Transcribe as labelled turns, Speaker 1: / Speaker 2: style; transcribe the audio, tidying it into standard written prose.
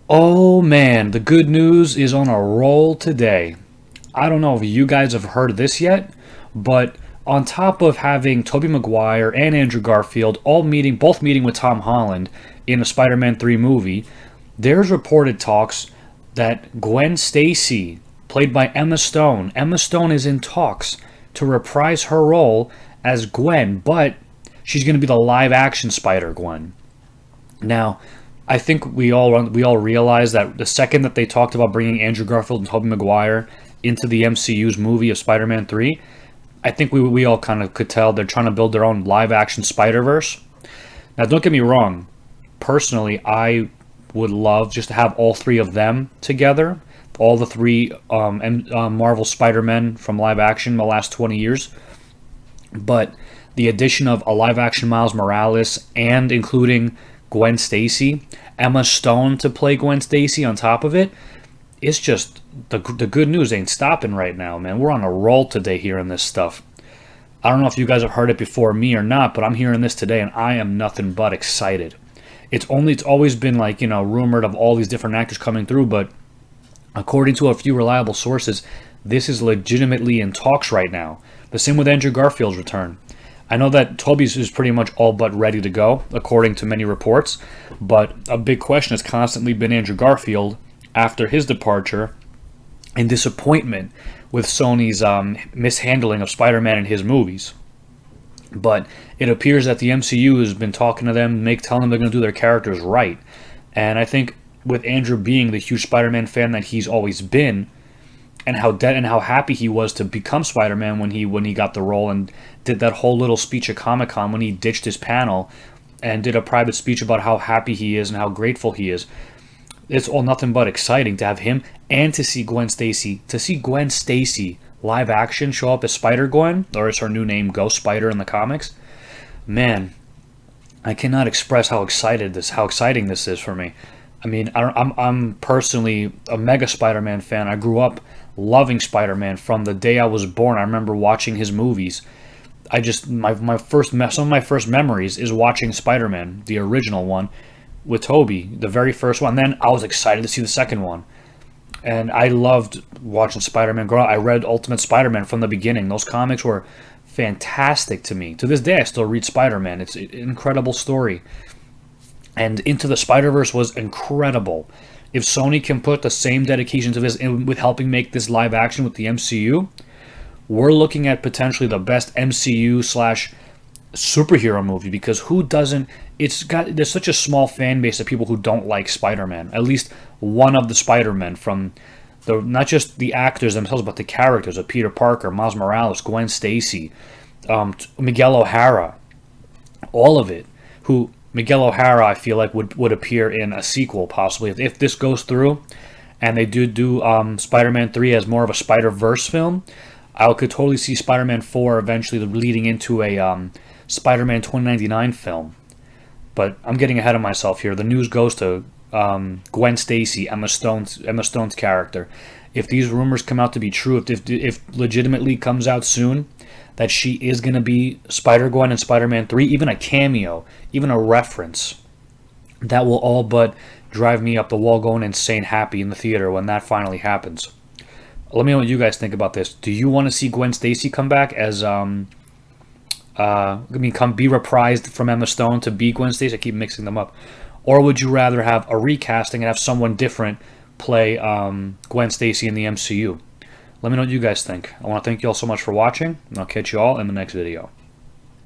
Speaker 1: Oh man, the good news is on a roll today. I don't know if you guys have heard this yet, but on top of having Tobey Maguire and Andrew Garfield both meeting with Tom Holland in a Spider-Man 3 movie, there's reported talks that Gwen Stacy, played by Emma Stone is in talks to reprise her role as Gwen, but she's going to be the live action Spider-Gwen. Now, I think we all realize that the second that they talked about bringing Andrew Garfield and Tobey Maguire into the MCU's movie of Spider-Man 3, I think we all kind of could tell they're trying to build their own live action Spider-Verse. Now, don't get me wrong. Personally, I would love just to have all three of them together, all the three Marvel Spider-Men from live action in the last 20 years. But the addition of a live action Miles Morales and including Gwen Stacy, Emma Stone to play Gwen Stacy on top of it, it's just the good news ain't stopping right now, man. We're on a roll today hearing this stuff. I don't know if you guys have heard it before me or not, but I'm hearing this today and I am nothing but excited. It's always been like, rumored of all these different actors coming through, but according to a few reliable sources, this is legitimately in talks right now. The same with Andrew Garfield's return. I know that Toby's is pretty much all but ready to go, according to many reports, but a big question has constantly been Andrew Garfield after his departure and disappointment with Sony's mishandling of Spider-Man in his movies. But it appears that the MCU has been talking to them, telling them they're going to do their characters right. And I think with Andrew being the huge Spider-Man fan that he's always been, and how happy he was to become Spider-Man when he got the role and did that whole little speech at Comic-Con when he ditched his panel and did a private speech about how happy he is and how grateful he is. It's all nothing but exciting to have him and to see Gwen Stacy. To see Gwen Stacy live action show up as Spider-Gwen, or as her new name, Ghost Spider in the comics. Man, I cannot express how exciting this is for me. I mean, I'm personally a mega Spider-Man fan. I grew up loving Spider-Man from the day I was born. I remember watching his movies. Some of my first memories is watching Spider-Man, the original one, with Tobey, the very first one. Then I was excited to see the second one. And I loved watching Spider-Man grow up. I read Ultimate Spider-Man from the beginning. Those comics were fantastic to me. To this day, I still read Spider-Man. It's an incredible story. And Into the Spider-Verse was incredible. If Sony can put the same dedication to this with helping make this live action with the MCU, we're looking at potentially the best MCU slash superhero movie, because who doesn't? There's such a small fan base of people who don't like Spider-Man. At least one of the Spider-Men, from not just the actors themselves, but the characters of Peter Parker, Miles Morales, Gwen Stacy, Miguel O'Hara, all of it. Miguel O'Hara, I feel like would appear in a sequel possibly if this goes through, and they do Spider-Man 3 as more of a Spider-Verse film. I could totally see Spider-Man 4 eventually leading into a Spider-Man 2099 film. But I'm getting ahead of myself here. The news goes to Gwen Stacy, Emma Stone's character. If these rumors come out to be true, if legitimately comes out soon that she is going to be Spider-Gwen in Spider-Man 3, even a cameo, even a reference, that will all but drive me up the wall going insane happy in the theater when that finally happens. Let me know what you guys think about this. Do you want to see Gwen Stacy come back as be reprised from Emma Stone to be Gwen Stacy? I keep mixing them up. Or would you rather have a recasting and have someone different play Gwen Stacy in the MCU? Let me know what you guys think. I want to thank you all so much for watching, and I'll catch you all in the next video.